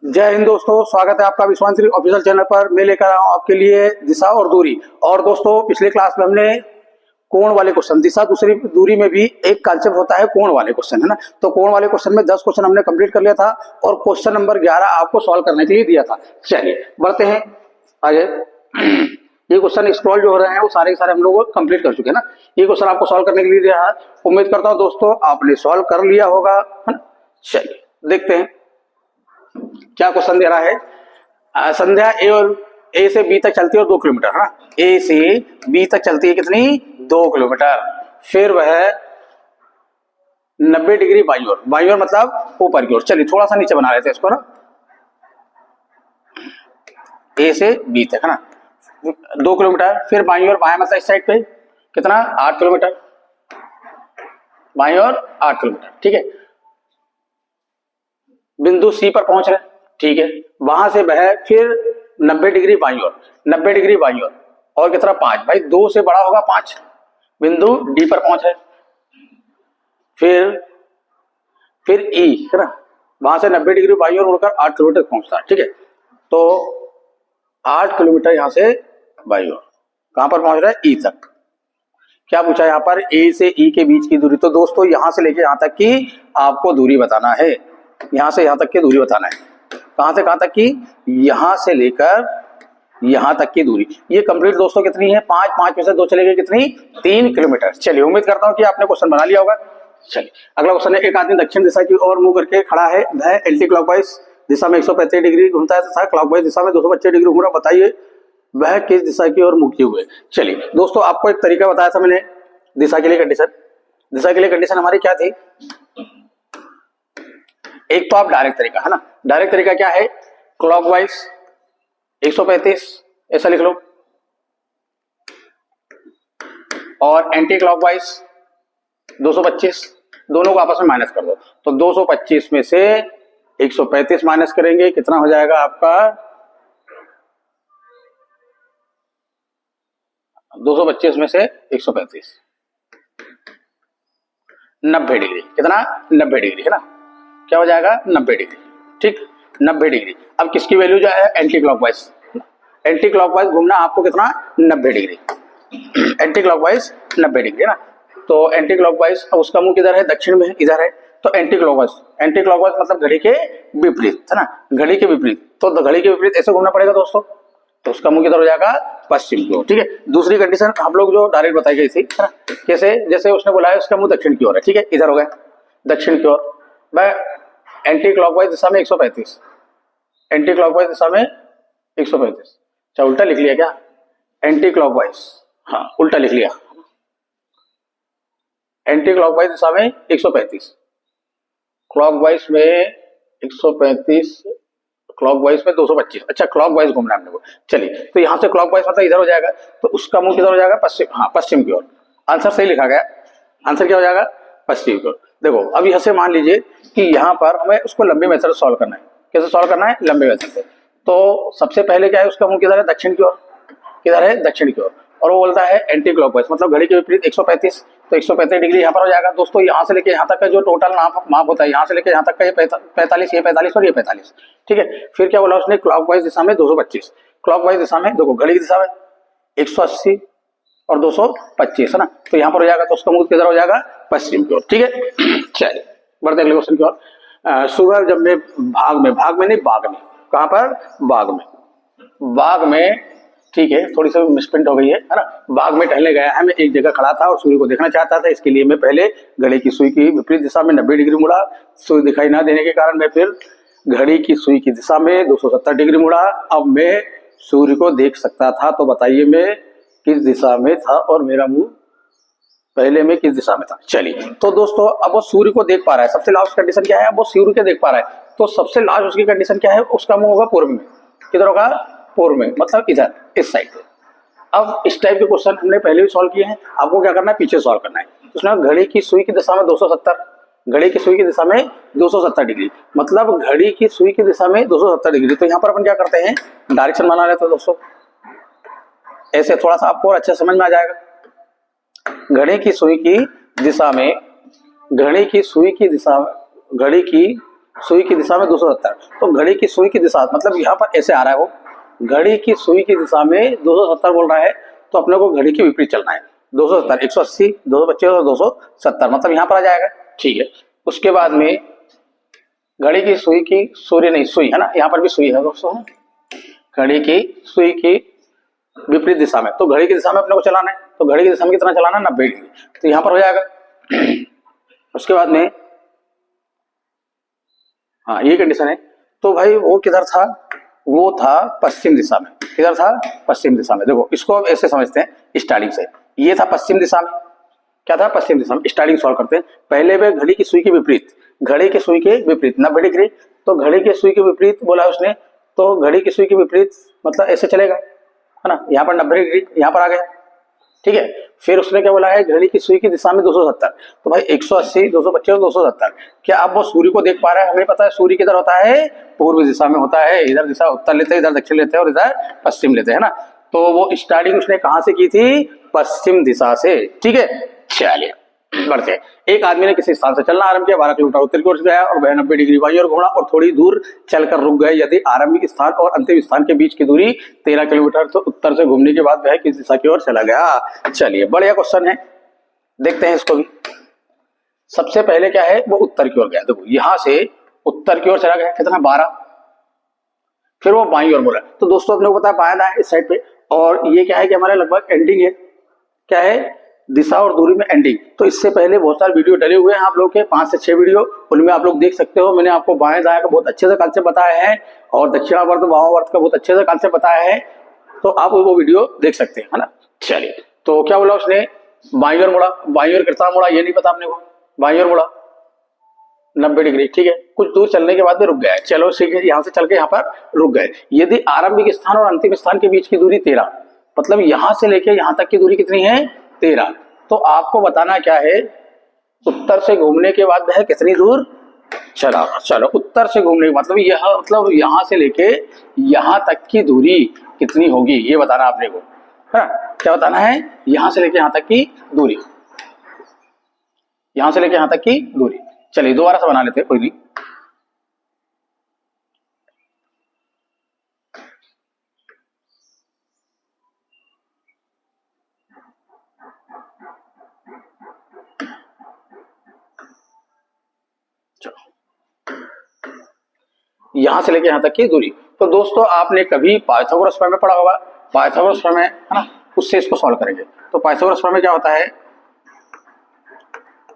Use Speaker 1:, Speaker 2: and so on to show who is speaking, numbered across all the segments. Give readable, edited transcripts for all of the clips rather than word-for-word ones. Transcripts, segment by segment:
Speaker 1: जय हिंद दोस्तों, स्वागत है आपका विश्वांतरी ऑफिशियल चैनल पर। मैं लेकर आया हूं आपके लिए दिशा और दूरी। और दोस्तों, पिछले क्लास में हमने कोण वाले क्वेश्चन, दिशा दूसरी दूरी में भी एक कॉन्सेप्ट होता है कोण वाले क्वेश्चन, है ना। तो कोण वाले क्वेश्चन में 10 क्वेश्चन हमने कंप्लीट कर लिया था और क्वेश्चन नंबर 11 आपको सॉल्व करने के लिए दिया था। चलिए बढ़ते हैं आगे। ये क्वेश्चन स्क्रॉल जो हो रहे हैं वो सारे के सारे हम लोग कंप्लीट कर चुके हैं ना। ये क्वेश्चन आपको सॉल्व करने के लिए दिया है। उम्मीद करता हूँ दोस्तों आपने सॉल्व कर लिया होगा, है ना। चलिए देखते हैं क्या क्वेश्चन दे रहा है। संध्या ए से बी तक चलती है 2 किलोमीटर, है ना। ए से बी तक चलती है कितनी? 2 किलोमीटर। फिर वह 90 डिग्री बाईं ओर मतलब ऊपर की ओर। चलिए थोड़ा सा नीचे बना लेते हैं इसको ना। ए से बी तक, है ना, 2 किलोमीटर। फिर बाईं ओर, बाएं मतलब इस साइड पे कितना? 8 किलोमीटर। बाईं ओर 8 किलोमीटर, ठीक है। बिंदु सी पर पहुंच रहे, ठीक है। वहां से वह फिर 90 डिग्री बाईं ओर, 90 डिग्री बाईं ओर और कितना? 5। भाई 2 से बड़ा होगा 5। बिंदु डी पर पहुंच रहे। फिर ई, है ना, वहां से 90 डिग्री बाईं ओर उड़कर 8 किलोमीटर पहुंचता है, ठीक है। तो 8 किलोमीटर यहां से बाईं ओर कहां पर पहुंच रहा है? ई तक। क्या पूछा यहाँ पर? ए से ई के बीच की दूरी। तो दोस्तों यहां से लेके यहां तक की आपको दूरी बताना है। यहां से यहां तक की दूरी बताना है। कहां से कहां तक की? यहां से लेकर यहां तक की दूरी। ये कंप्लीट दोस्तों कितनी है? 5 में से 2 चले गए कितनी? 3 किलोमीटर। चलिए उम्मीद करता हूं कि आपने क्वेश्चन बना लिया होगा। चलिए अगला क्वेश्चन है। एक आदमी दक्षिण दिशा की ओर मुंह करके खड़ा है। वह एंटी क्लॉकवाइज दिशा में 135 डिग्री घूमता है तथा क्लॉकवाइज दिशा में 225 डिग्री घूम रहा। बताइए वह किस दिशा की ओर मुंह किए हुए? चलिए दोस्तों, आपको एक तरीका बताया था मैंने दिशा के लिए कंडीशन। दिशा के लिए कंडीशन हमारी क्या थी? एक तो आप डायरेक्ट तरीका, है ना। डायरेक्ट तरीका क्या है? क्लॉकवाइज 135 ऐसा लिख लो और एंटी क्लॉकवाइज 225, दोनों को आपस में माइनस कर दो। तो 225 में से 135 माइनस करेंगे, कितना हो जाएगा आपका? 225 में से 135, 90 डिग्री। कितना? 90 डिग्री, है ना। क्या हो जाएगा? 90 डिग्री, ठीक। 90 डिग्री। अब किसकी वैल्यू जो है? Anti clockwise. एंटी क्लॉकवाइज घूमना आपको कितना? 90 डिग्री। एंटी क्लॉकवाइज 90 डिग्री, है ना। तो एंटी क्लॉकवाइज, उसका मुंह किधर है? दक्षिण में, इधर है। तो एंटी क्लॉकवाइज मतलब घड़ी के विपरीत, है ना। घड़ी के विपरीत। तो घड़ी के विपरीत ऐसे घूमना पड़ेगा दोस्तों। तो उसका मुंह किधर हो जाएगा? पश्चिम की ओर, ठीक है। दूसरी कंडीशन हम लोग जो डायरेक्ट बताई गई थी, है ना। कैसे? जैसे उसने बोला है उसका मुंह दक्षिण की ओर है, ठीक है। इधर हो गया दक्षिण की ओर। वह एंटी क्लॉकवाइज दिशा में 135, एंटी क्लॉकवाइज दिशा में 135। अच्छा उल्टा लिख लिया क्या? एंटी क्लॉकवाइज, हाँ उल्टा लिख लिया। एंटी क्लॉकवाइज दिशा में 135, क्लॉकवाइज में 135, क्लॉकवाइज में 225। अच्छा क्लॉकवाइज घूमना है हमने को। चलिए तो यहां से क्लॉकवाइज मतलब इधर हो जाएगा। तो उसका मुंह किधर हो जाएगा? पश्चिम, हाँ पश्चिम की ओर। आंसर सही लिखा गया। आंसर क्या हो जाएगा? पश्चिम की ओर। देखो अब यहां से मान लीजिए कि यहां पर हमें उसको लंबी मेथड सॉल्व करना है। कैसे सॉल्व करना है? लंबी मेथड से। तो सबसे पहले क्या है? उसका मुंह किधर है? दक्षिण की ओर। किधर है? दक्षिण की ओर। और वो बोलता है एंटी क्लॉकवाइज मतलब घड़ी के विपरीत 135। तो 135 डिग्री यहाँ पर हो जाएगा दोस्तों। यहाँ से लेके यहाँ तक का जो टोटल माप होता है, यहाँ से लेके यहाँ तक का ये 45, ये 45 और ये 45, ठीक है। फिर क्या बोला उसने? क्लॉकवाइज दिशा में 225। क्लॉकवाइज दिशा में देखो, घड़ी की दिशा में 180 और 225, है ना। तो यहाँ पर हो जाएगा। तो उसका मुंह किधर हो जाएगा? पश्चिम की ओर, ठीक है। चलिए बढ़ते अगले क्वेश्चन की ओर। सुबह जब मैं भाग में नहीं बाग में, कहां पर? बाग में, ठीक है। थोड़ी सी मिसप्रिंट हो गई है ना। बाग में टहलने गया है, मैं एक जगह खड़ा था और सूर्य को देखना चाहता था। इसके लिए मैं पहले घड़ी की सुई की विपरीत दिशा में 90 डिग्री मुड़ा। सूर्य दिखाई ना देने के कारण मैं फिर घड़ी की सुई की दिशा में 270 डिग्री मुड़ा। अब मैं सूर्य को देख सकता था। तो बताइए मैं किस दिशा में था और मेरा मुंह पहले में किस दिशा में था? चलिए तो दोस्तों अब वो सूर्य को देख पा रहा है। सबसे लास्ट कंडीशन क्या है? अब वो सूर्य को देख पा रहा है। तो सबसे लास्ट उसकी कंडीशन क्या है? उसका मुंह होगा पूर्व में। किधर होगा? पूर्व में मतलब इधर, इस साइड पे। अब इस टाइप के क्वेश्चन हमने पहले भी सॉल्व किए हैं। आपको क्या करना है? पीछे सॉल्व करना है। उसने घड़ी की सुई की दिशा में 270, घड़ी की सुई की दिशा में 270 डिग्री मतलब घड़ी की सुई की दिशा में 270 डिग्री। तो यहाँ पर अपन क्या करते हैं? डायरेक्शन बना लेते हैं दोस्तों। ऐसे थोड़ा सा आपको अच्छे समझ में आ जाएगा। घड़ी की सुई की दिशा में, घड़ी की सुई की दिशा, घड़ी की सुई की दिशा में 270, तो घड़ी की सुई की दिशा मतलब यहाँ पर ऐसे आ रहा है वो, घड़ी की सुई की दिशा में 270 बोल रहा है, तो अपने को घड़ी के विपरीत चलना है। 270, 180, 225 और 270 मतलब यहाँ पर आ जाएगा। ठीक है, उसके बाद में घड़ी की सुई की, सूर्य नहीं सुई है ना, यहाँ पर भी सुई है दोस्तों, घड़ी की सुई की विपरीत दिशा में, तो घड़ी की दिशा में अपने को चलाना है, तो घड़ी की दिशा में कितना चलाना है, 90 डिग्री, तो यहाँ पर हो जाएगा। उसके बाद में हाँ ये कंडीशन है, तो भाई वो किधर था, वो था पश्चिम दिशा में, किधर था, पश्चिम दिशा में। देखो इसको अब ऐसे समझते हैं स्टार्टिंग से, ये था पश्चिम दिशा में, क्या था, पश्चिम दिशा में। स्टार्टिंग सॉल्व करते हैं, पहले वे घड़ी की सुई के विपरीत, घड़ी की सुई के विपरीत 90 डिग्री, तो घड़ी के सुई के विपरीत बोला उसने, तो घड़ी की सुई के विपरीत मतलब ऐसे चलेगा, है ना, यहाँ पर 90 डिग्री यहाँ पर आ गया। ठीक है, फिर उसने क्या बोला है, घड़ी की सुई की दिशा में 270, तो भाई 180, 225 और 270, क्या आप वो सूर्य को देख पा रहे हैं, हमें पता है सूर्य किधर होता है, पूर्व दिशा में होता है, इधर दिशा उत्तर लेते हैं, इधर दक्षिण लेते हैं और इधर पश्चिम लेते हैं, है ना, तो वो स्टार्टिंग उसने कहां से की थी, पश्चिम दिशा से। ठीक है, चलिए बढ़ते हैं। एक आदमी ने किसी स्थान से चलना आरंभ किया, 12 किलोमीटर उत्तर की ओर गया और वह 90 डिग्री बाई ओर घूमा और थोड़ी दूर चलकर रुक गए। यदि आरंभिक स्थान और अंतिम स्थान के बीच की दूरी 13 किलोमीटर, तो उत्तर से घूमने के बाद वह किस दिशा की ओर चला गया। चलिए बढ़िया क्वेश्चन है, देखते हैं इसको भी। सबसे पहले क्या है, वो उत्तर की ओर गया, देखो यहां से उत्तर की ओर चला गया, कितना 12, फिर वो बाई ओर बोला, तो दोस्तों अपने को पता है बायां दाएं इस साइड पे, और ये क्या है कि हमारे लगभग एंडिंग है, क्या है, दिशा और दूरी में एंडिंग। तो इससे पहले बहुत सारे वीडियो डले हुए हैं आप लोग के, 5 से 6 वीडियो, उनमें आप लोग देख सकते हो, मैंने आपको बाएं दाएं का बहुत अच्छे से कॉन्सेप्ट बताया है और दक्षिणावर्त वामावर्त का बहुत अच्छे से कॉन्सेप्ट बताया है, तो आप वो वीडियो देख सकते हैं, है ना। चलिए, तो क्या बोला उसने, बाई ओर मुड़ा, बाई ओर कितना मुड़ा ये नहीं पता अपने को, बाई ओर मुड़ा 90 डिग्री। ठीक है, कुछ दूर चलने के बाद में रुक गया, चलो यहाँ से चल के यहाँ पर रुक गए। यदि आरंभिक स्थान और अंतिम स्थान के बीच की दूरी 13, मतलब यहां से लेके यहां तक की दूरी कितनी है, 13, तो आपको बताना क्या है, उत्तर से घूमने के बाद वह कितनी दूर चला। चलो उत्तर से घूमने मतलब यह मतलब यहां से लेके यहां तक की दूरी कितनी होगी ये बताना आपने को, है ना, क्या बताना है, यहां से लेके यहां तक की दूरी, यहां से लेके यहां तक की दूरी। चलिए दोबारा से बना लेते हैं, कोई नहीं। यहां से लेके यहां तक की दूरी, तो दोस्तों आपने कभी पाइथागोरस प्रमेय पढ़ा होगा, पाइथागोरस प्रमेय, है ना, उससे इसको सॉल्व करेंगे। तो पाइथागोरस प्रमेय क्या होता है,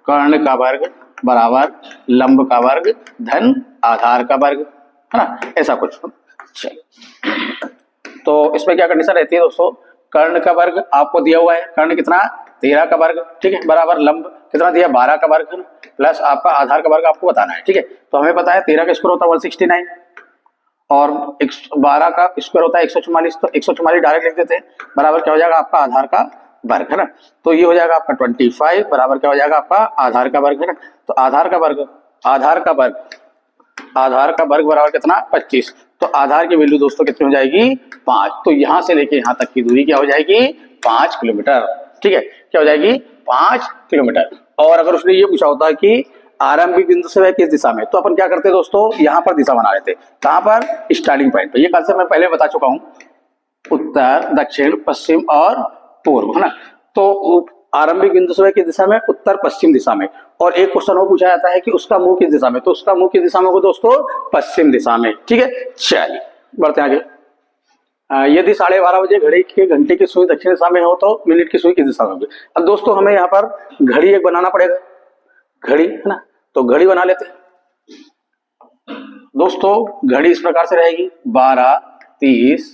Speaker 1: कर्ण का वर्ग बराबर लंब का वर्ग धन आधार का वर्ग, है ना, ऐसा कुछ। तो इसमें क्या कंडीशन रहती है दोस्तों, कर्ण का वर्ग आपको दिया हुआ है, कर्ण कितना 13 का वर्ग, ठीक है, बराबर लंब कितना दिया 12 का वर्ग, प्लस आपका आधार का वर्ग आपको बताना है। ठीक है, तो हमें पता है 13 का स्क्वायर होता है 169 और 12 का स्क्वायर होता है 144, तो 144 डायरेक्ट लिख देते हैं, बराबर क्या हो जाएगा आपका आधार का वर्ग, है ना, तो ये हो जाएगा आपका 25 बराबर क्या हो जाएगा आपका आधार का वर्ग, है ना, तो आधार का वर्ग, आधार का वर्ग, आधार का वर्ग बराबर कितना 25, तो आधार की वैल्यू दोस्तों कितनी हो जाएगी 5, तो यहां से लेके यहां तक की दूरी क्या हो जाएगी 5 किलोमीटर। ठीक है, क्या हो जाएगी 5 किलोमीटर। और अगर उसने ये पूछा होता कि आरंभिक बिंदु से वह किस दिशा में, तो अपन क्या करते दोस्तों, यहाँ पर दिशा बना लेते, कहां पर, स्टार्टिंग पॉइंट पे। ये कंसेप्ट मैं पहले बता चुका हूं, उत्तर दक्षिण पश्चिम और पूर्व, है ना, तो आरंभिक बिंदु से वह किस दिशा में, उत्तर पश्चिम दिशा में। और एक क्वेश्चन वो पूछा जाता है कि उसका मुंह किस दिशा में, तो उसका मुंह किस दिशा में होगा दोस्तों, पश्चिम दिशा में। ठीक है, चलिए बढ़ते हैं आगे। यदि 12:30 बजे घड़ी के घंटे की सुई दक्षिण दिशा में हो, तो मिनट की सुई किस दिशा में होगी। अब दोस्तों हमें यहाँ पर घड़ी एक बनाना पड़ेगा, घड़ी, है ना, तो घड़ी बना लेते हैं दोस्तों। घड़ी इस प्रकार से रहेगी 12:30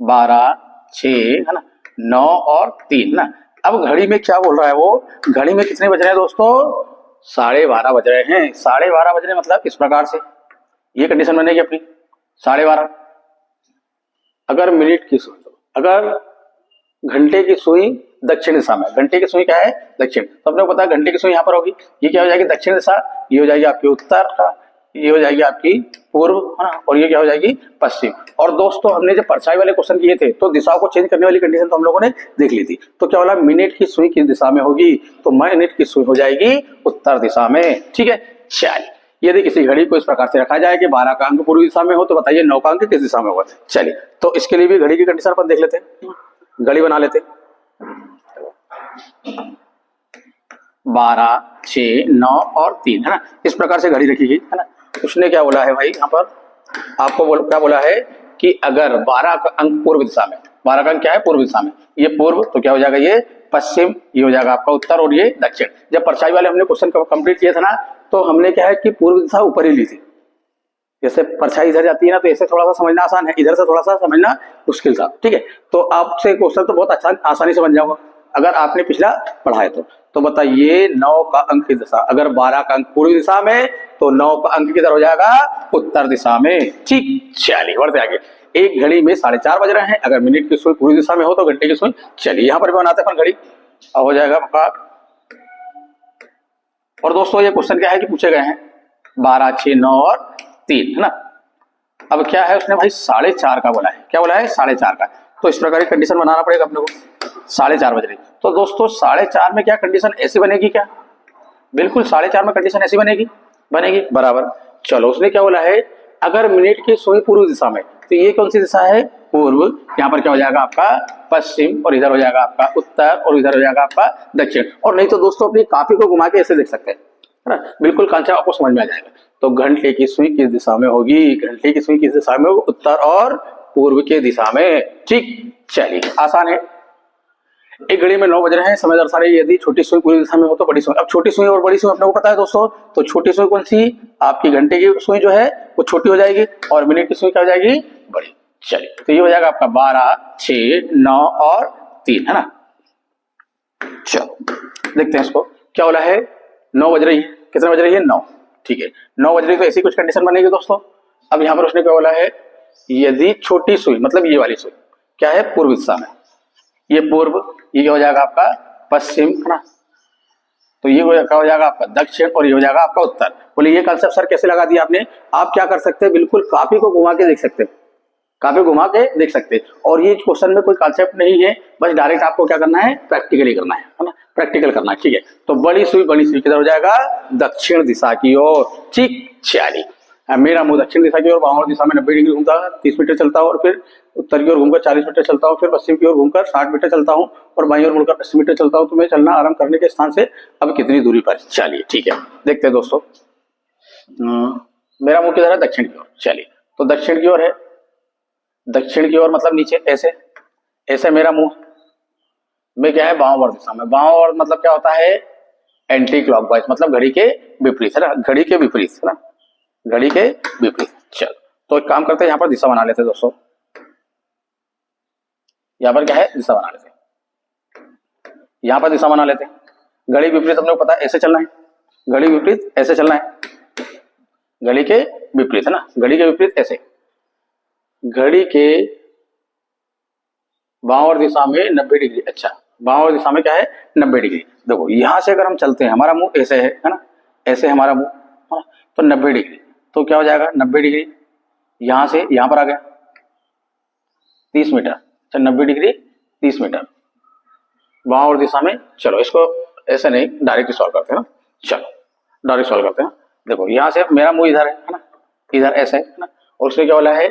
Speaker 1: 12:06, है ना, 9 और 3 ना। अब घड़ी में क्या बोल रहा है वो, घड़ी में कितने बज रहे हैं दोस्तों, 12:30 बज रहे हैं। 12:30 बज रहे मतलब इस प्रकार से ये कंडीशन बनेगी अपनी 12:30। अगर मिनट की सुई, अगर घंटे की सुई दक्षिण दिशा में, घंटे की सुई क्या है दक्षिण, तो अपने को पता है घंटे की सुई यहाँ पर होगी, ये क्या हो जाएगी दक्षिण दिशा, ये हो जाएगी आपकी उत्तर, ये हो जाएगी आपकी पूर्व, है ना, और ये क्या हो जाएगी पश्चिम। और दोस्तों हमने जब परछाई वाले क्वेश्चन किए थे तो दिशाओं को चेंज करने वाली कंडीशन तो हम लोगों ने देख ली थी। तो क्या बोला, मिनट की सुई किस दिशा में होगी, तो मिनट की सुई हो जाएगी उत्तर दिशा में। ठीक है, चलिए यदि किसी घड़ी को इस प्रकार से रखा जाए कि 12 का अंक पूर्व दिशा में हो, तो बताइए 9 का अंक किस दिशा में होगा। चलिए तो इसके लिए भी घड़ी की कंडीशन अपन देख लेते हैं, घड़ी बना लेते। 12, 6, 9 और 3, है ना, इस प्रकार से घड़ी रखी गई, है ना। उसने क्या बोला है भाई, यहाँ पर आपको क्या बोला है कि अगर 12 का अंक पूर्व दिशा में, 12 का अंक क्या है पूर्व दिशा में, ये पूर्व तो क्या हो जाएगा ये पश्चिम, ये हो जाएगा आपका उत्तर और ये दक्षिण। जब परछाई वाले हमने क्वेश्चन कंप्लीट किया था ना, तो हमने क्या है कि पूर्व दिशा ऊपर ही ली थी। जैसे परछाई इधर जाती है ना, तो ऐसे थोड़ा सा समझना आसान है, इधर से थोड़ा सा समझना मुश्किल था। ठीक है, तो आपसे क्वेश्चन तो बहुत आसानी से बन जाऊंगा अगर आपने पिछला पढ़ा है तो बताइए 9 का अंक की दिशा, अगर 12 का अंक पूर्व दिशा में तो 9 का अंक किधर हो जाएगा उत्तर दिशा में। ठीक, चलिए बढ़ते आगे। एक घड़ी में 4:30 बज रहे हैं, अगर मिनट की सुई पूर्व दिशा में हो तो घंटे की सुई, चलिए यहाँ पर भी बनाते हैं अपन घड़ी, अब हो जाएगा आपका। और दोस्तों ये क्वेश्चन क्या है कि पूछे गए हैं 12, 6, 9 और 3, है ना। अब क्या है उसने भाई 4:30 का बोला है, क्या बोला है 4:30 का, तो इस प्रकार की कंडीशन बनाना पड़ेगा अपने को। 4:30 बज रही, तो दोस्तों 4:30 में क्या कंडीशन ऐसी बनेगी क्या, बिल्कुल 4:30 में कंडीशन ऐसी बनेगी बराबर। चलो उसने क्या बोला है, अगर मिनट की सुई पूर्व दिशा में, तो ये कौन सी दिशा है पूर्व, यहाँ पर क्या हो जाएगा आपका पश्चिम, और इधर हो जाएगा आपका उत्तर, और इधर हो जाएगा आपका दक्षिण। और नहीं तो दोस्तों अपनी कॉपी को घुमा के ऐसे देख सकते हैं, है ना, बिल्कुल कांचा आपको समझ में आ जाएगा। तो घंटे की सुई किस दिशा में होगी, घंटे की सुई किस दिशा में होगी, उत्तर और पूर्व के दिशा में। ठीक, चलिए आसान है। एक घड़ी में 9 बज रहे हैं, समय दर्शा रही है, यदि छोटी सुई पूरी दिशा में हो तो बड़ी सुई। अब छोटी सुई और बड़ी सुई अपने को पता है दोस्तों, तो छोटी सुई कौन सी, आपकी घंटे की सुई जो है वो छोटी हो जाएगी, और मिनट की सुई क्या हो जाएगी बड़ी। चलिए तो ये हो जाएगा आपका 12, 6, 9 और 3, है ना। चलो देखते हैं इसको, क्या बोला है 9 बज रही है, कितने बज रही है 9, ठीक है 9 बज रही, तो ऐसी कुछ कंडीशन बनेगी दोस्तों। अब यहाँ पर उसने क्या बोला है, यदि छोटी सुई मतलब ये वाली सुई क्या है पूर्व दिशा में, ये पूर्व, ये हो जाएगा आपका पश्चिम, है ना, तो ये क्या हो जाएगा आपका दक्षिण, और ये हो जाएगा आपका उत्तर। बोले ये कंसेप्ट सर कैसे लगा दिया आपने, आप क्या कर सकते हैं, बिल्कुल कॉपी को घुमा के देख सकते हैं, कॉपी घुमा के देख सकते हैं। और ये क्वेश्चन में कोई कंसेप्ट नहीं है, बस डायरेक्ट आपको क्या करना है, प्रैक्टिकली करना है ना, प्रैक्टिकल करना है। ठीक है, तो बड़ी सुई किधर हो जाएगा दक्षिण दिशा की ओर। ठीक, चलिए मेरा मुंह दक्षिण दिशा की ओर, बाहर दिशा में 90 डिग्री घूमता है, 30 मीटर चलता हूँ, और फिर उत्तर की ओर घूमकर 40 मीटर चलता हूँ, फिर पश्चिम की ओर घूमकर 60 मीटर चलता हूँ, और बाईं ओर मुड़कर 80 मीटर चलता हूँ। तो मैं चलना आरंभ करने के स्थान से अब कितनी दूरी पर। चलिए ठीक है, देखते हैं दोस्तों। मेरा मुंह किधर है, दक्षिण की ओर। चलिए तो दक्षिण की ओर है, दक्षिण की ओर मतलब नीचे, ऐसे ऐसे मेरा मुंह में क्या है बाँवर दिशा में। बाँवर मतलब क्या होता है, एंटी क्लॉकवाइज, मतलब घड़ी के विपरीत, है ना, घड़ी के विपरीत, है ना, घड़ी के विपरीत। चलो तो एक काम करते हैं, यहाँ पर दिशा बना लेते हैं दोस्तों, यहाँ पर क्या है दिशा बना लेते हैं, यहाँ पर दिशा बना लेते हैं। घड़ी विपरीत अपने को पता है ऐसे चलना है, घड़ी विपरीत ऐसे चलना है, घड़ी के विपरीत, है ना, घड़ी के विपरीत ऐसे, घड़ी के बाँवर दिशा में 90 डिग्री। अच्छा, बाँवर दिशा में क्या है 90 डिग्री। देखो यहां से अगर हम चलते हैं, हमारा मुंह ऐसे है ना, ऐसे हमारा मुंह, है ना, तो 90 डिग्री, तो क्या हो जाएगा 90 डिग्री, यहां से यहां पर आ गया 30 मीटर। अच्छा 90 डिग्री 30 मीटर बाँवर दिशा में। चलो इसको ऐसे नहीं, डायरेक्ट सॉल्व करते हैं ना, चलो डायरेक्ट सॉल्व करते हैं। देखो यहां से मेरा मुंह इधर है ना, इधर ऐसे है ना, और उसने क्या बोला है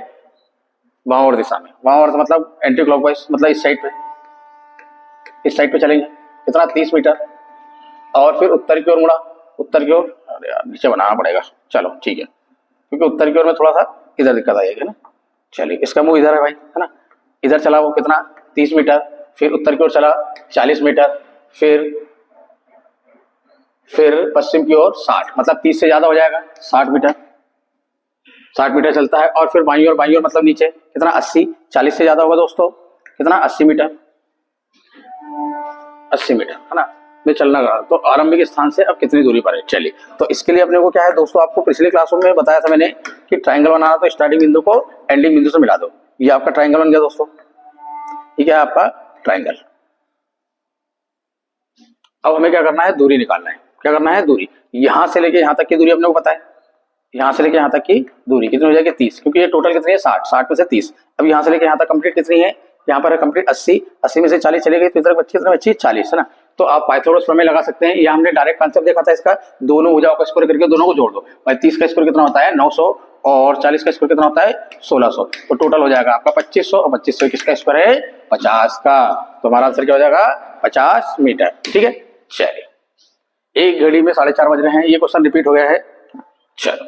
Speaker 1: बाँवर दिशा में। बाँवर मतलब एंटी क्लॉकवाइज, मतलब इस साइड पे चलेंगे, कितना 30 मीटर, और फिर उत्तर की ओर मुड़ा, उत्तर की ओर, अरे यार नीचे बनाना पड़ेगा, चलो ठीक है, क्योंकि उत्तर की ओर में थोड़ा सा इधर दिक्कत आएगी ना। चलिए इसका मुंह इधर है भाई, है ना, इधर चला वो कितना 30 मीटर, फिर उत्तर की ओर चला 40 मीटर, फिर पश्चिम की ओर 60, मतलब 30 से ज्यादा हो जाएगा 60 मीटर, 60 मीटर चलता है। और फिर बाईं ओर मतलब नीचे कितना 80, 40 से ज्यादा होगा दोस्तों, कितना 80 मीटर, 80 मीटर, है ना, मैं चलना रहा। तो आरंभिक स्थान से अब कितनी दूरी पर है। चलिए तो इसके लिए अपने को क्या है दोस्तों, आपको पिछले क्लासों में बताया था मैंने कि ट्राइंगल बनाना, तो स्टार्टिंग बिंदु को एंडिंग बिंदु से मिला दो। ये आपका ट्राइंगल बन गया दोस्तों, ये क्या है आपका ट्राइंगल। अब हमें क्या करना है, दूरी निकालना है। क्या करना है, दूरी, यहां से लेके यहां तक की दूरी अपने को पता है, यहाँ से लेके यहाँ तक की दूरी कितनी हो जाएगी 30, क्योंकि ये टोटल कितनी है 60, 60 में से 30। अब यहाँ से लेके यहाँ तक कंप्लीट कितनी है, यहाँ पर है कंप्लीट 80, 80 में से 40 चली गई तो इधर बच्ची कितनी बच्ची 40 है ना। तो आप पाइथागोरस प्रमेय लगा सकते हैं। या हमने डायरेक्ट कॉन्सेप्ट देखा था इसका, दोनों भुजाओं का स्क्वायर करके दोनों को जोड़ दो भाई। 30 का स्क्वायर कितना होता है 900 और 40 का स्क्वायर कितना होता है 1600, तो टोटल हो जाएगा आपका 2500 और 2500 किसका स्क्वायर है 50 का। तो हमारा आंसर क्या हो जाएगा 50 मीटर। ठीक है, चलिए एक घड़ी में 4:30 बज रहे हैं, ये क्वेश्चन रिपीट हो गया है। चलो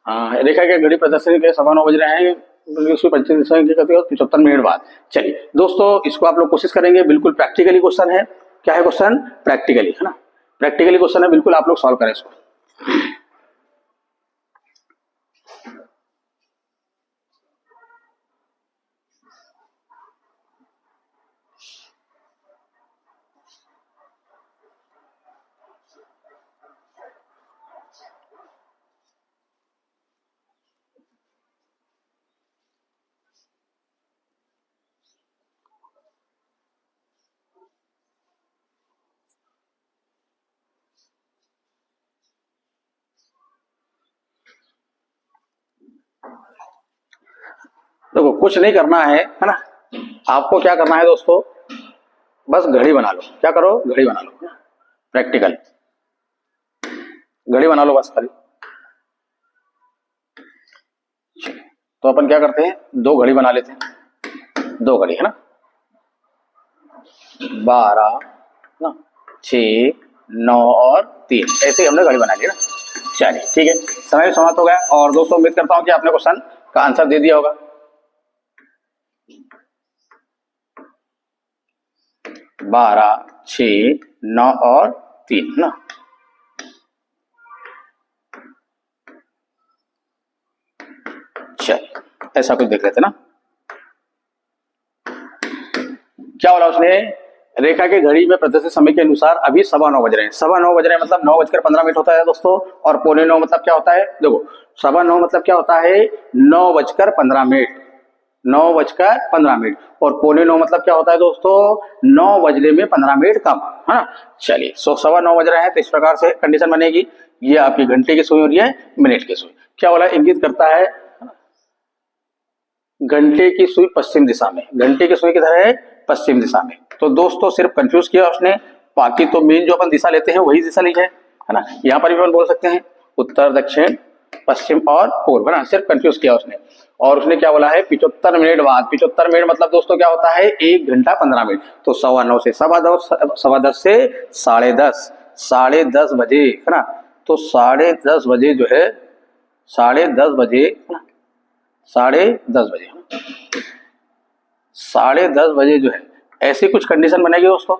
Speaker 1: हाँ, देखा गया घड़ी प्रदर्शनी के 9:15 बज रहे हैं, 75 मिनट बाद। चलिए दोस्तों इसको आप लोग कोशिश करेंगे, बिल्कुल प्रैक्टिकली क्वेश्चन है। क्या है क्वेश्चन, प्रैक्टिकली है ना, प्रैक्टिकली क्वेश्चन है, बिल्कुल आप लोग सॉल्व करें इसको। देखो कुछ नहीं करना है ना, आपको क्या करना है दोस्तों, बस घड़ी बना लो। क्या करो, घड़ी बना लो, प्रैक्टिकल घड़ी बना लो बस खाली। तो अपन क्या करते हैं, 2 घड़ी बना लेते हैं, 2 घड़ी है ना, 12 ना 6 9 और 3, ऐसे ही हमने घड़ी बना ली ना। चलिए ठीक है, समय समाप्त हो गया। और दोस्तों उम्मीद करता हूं कि आपने क्वेश्चन का आंसर दे दिया होगा। 12 6 9 और 3 ना। चलिए ऐसा कुछ देख लेते ना। क्या बोला उसने, रेखा के घड़ी में प्रदर्शित समय के अनुसार अभी 9:15 बज रहे हैं। 9:15 बज रहे हैं मतलब 9:15 होता है दोस्तों, और 9:45 मतलब क्या होता है, देखो 9:15 मतलब क्या होता है 9:15, 9:15 और 9:45 मतलब क्या होता है दोस्तों 9 बजने में 15 मिनट कम, है ना। चलिए 9:15 बज रहे हैं, तो इस प्रकार से कंडीशन बनेगी, ये आपकी घंटे की सुई और ये मिनट की सुई। क्या बोला, इंगित करता है घंटे की सुई पश्चिम दिशा में, घंटे की सुई किधर है पश्चिम दिशा में। तो दोस्तों सिर्फ कंफ्यूज किया उसने, बाकी तो मेन जो अपन दिशा लेते हैं वही दिशा ली है ना। यहाँ पर भी अपन बोल सकते हैं उत्तर दक्षिण पश्चिम और पूर्व, है ना, सिर्फ कंफ्यूज किया उसने। और उसने क्या बोला है 75 मिनट बाद। 75 मिनट मतलब दोस्तों क्या होता है 1 घंटा 15 मिनट। तो 9:15 से 10:15 से 10:30, 10:30 बजे है ना। तो 10:30 बजे जो है 10:30 बजे है ना, 10:30 बजे 10:30 बजे जो है ऐसी कुछ कंडीशन बनेगी दोस्तों,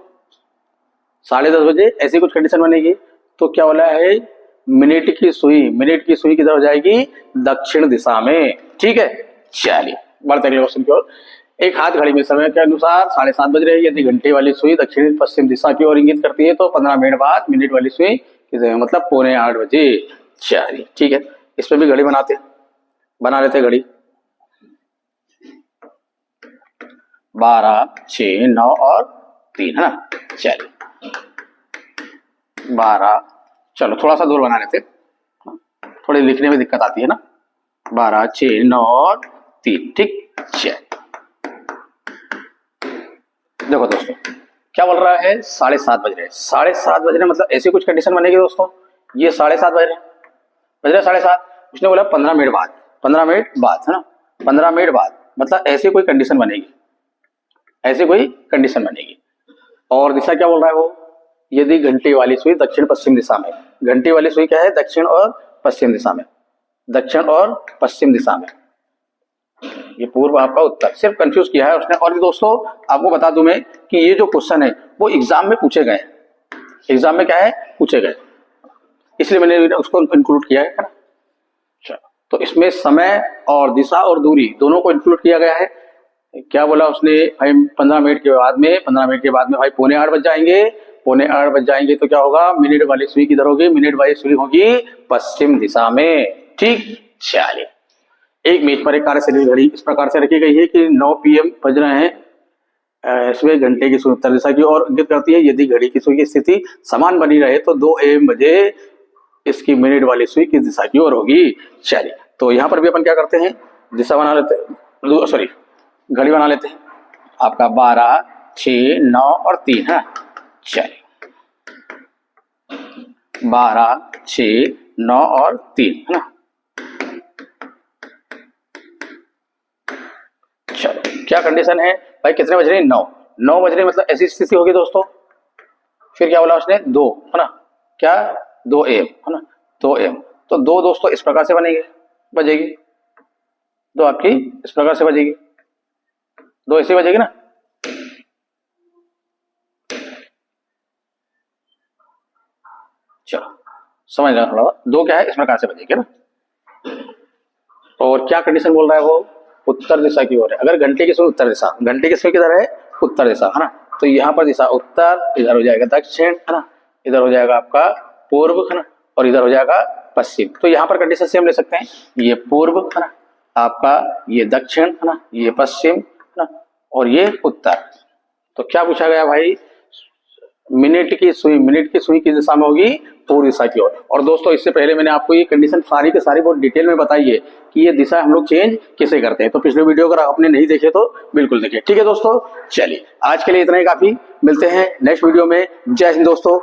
Speaker 1: 10:30 बजे ऐसी कुछ कंडीशन बनेगी। तो क्या बोला है मिनट की सुई किधर हो जाएगी दक्षिण दिशा में। ठीक है, चलिए बढ़ते अगले क्वेश्चन की ओर। एक हाथ घड़ी में समय के अनुसार 7:30 बज रहे हैं, यदि घंटे वाली सुई दक्षिण पश्चिम दिशा की ओर इंगित करती है तो 15 मिनट बाद मिनट वाली सुई किधर मतलब 7:45 बजे। चलिए ठीक है, इस पे भी घड़ी बना लेते घड़ी। 12 6 9 और 3 है ना। चलिए 12, चलो थोड़ा सा दूर बना लेते, थोड़ी लिखने में दिक्कत आती है ना। 12 6 9 और 3, ठीक। चलिए देखो दोस्तों क्या बोल रहा है 7:30 बज रहे हैं, 7:30 बज रहे मतलब ऐसी कुछ कंडीशन बनेगी दोस्तों, ये 7:30 बज रहे 7:30, उसने बोला 15 मिनट बाद, 15 मिनट बाद है ना, 15 मिनट बाद मतलब ऐसी कोई कंडीशन बनेगी, ऐसी कोई कंडीशन बनेगी। और दिशा क्या बोल रहा है वो, यदि घंटी वाली सुई दक्षिण पश्चिम दिशा में, घंटी वाली सुई क्या है दक्षिण और पश्चिम दिशा में, दक्षिण और पश्चिम दिशा में, ये पूर्व आपका उत्तर, सिर्फ कंफ्यूज किया है उसने। और दोस्तों आपको बता दूं मैं कि ये जो क्वेश्चन है वो एग्जाम में पूछे गए, एग्जाम में क्या है पूछे गए, इसलिए मैंने उसको इंक्लूड किया है ना। तो इसमें समय और दिशा और दूरी दोनों को इंक्लूड किया गया है। क्या बोला उसने भाई 15 मिनट के बाद में, 15 मिनट के बाद में भाई 7:45 बज जाएंगे, 7:45 बज जाएंगे तो क्या होगा मिनट वाली सुई किधर होगी, मिनट वाली सुई होगी पश्चिम दिशा में, ठीक। चलिए एक मेज पर एक कार्यशैली घड़ी इस प्रकार से रखी गई है कि 9 PM बज रहे हैं, इसमें घंटे की सुई उत्तर दिशा की ओर इंगित करती है। यदि घड़ी की सुई की स्थिति समान बनी रहे तो 2 AM बजे इसकी मिनट वाली सुई किस दिशा की ओर होगी। चलिए तो यहाँ पर भी अपन क्या करते हैं, दिशा बना लेते हैं, सॉरी घड़ी बना लेते हैं। आपका 12, 6, 9 और 3 है। चलिए 12, 6, 9 और 3 है ना। चलो क्या कंडीशन है भाई, कितने बज रहे हैं, 9 बज रहे, मतलब ऐसी स्थिति होगी दोस्तों। फिर क्या बोला उसने, 2 है ना, क्या 2 AM है ना, 2 AM। तो 2 दोस्तों इस प्रकार से बजेगी, 2 आपकी इस प्रकार से बजेगी, 2 ऐसी बजेगी ना। चलो समझ लेना थोड़ा, 2 क्या है इस प्रकार से बजेगी ना। और क्या कंडीशन बोल रहा है वो, उत्तर दिशा की ओर है। अगर घंटे की सुई उत्तर दिशा, घंटे की सुई किधर है, उत्तर दिशा है ना, तो यहाँ पर दिशा उत्तर, इधर हो जाएगा दक्षिण है ना, इधर हो जाएगा आपका पूर्व है ना, और इधर हो जाएगा पश्चिम। तो यहाँ पर कंडीशन सेम ले सकते हैं, ये पूर्व है ना आपका, ये दक्षिण है ना, ये पश्चिम है ना, और ये उत्तर। तो क्या पूछा गया भाई, मिनट की सुई किस दिशा में होगी, पूर्व दिशा की ओर। और दोस्तों इससे पहले मैंने आपको ये कंडीशन सारी के सारी बहुत डिटेल में बताई है कि ये दिशा हम लोग चेंज कैसे करते हैं। तो पिछले वीडियो अगर आपने नहीं देखे तो बिल्कुल देखिए। ठीक है दोस्तों, चलिए आज के लिए इतना ही काफी, मिलते हैं नेक्स्ट वीडियो में। जय हिंद दोस्तों।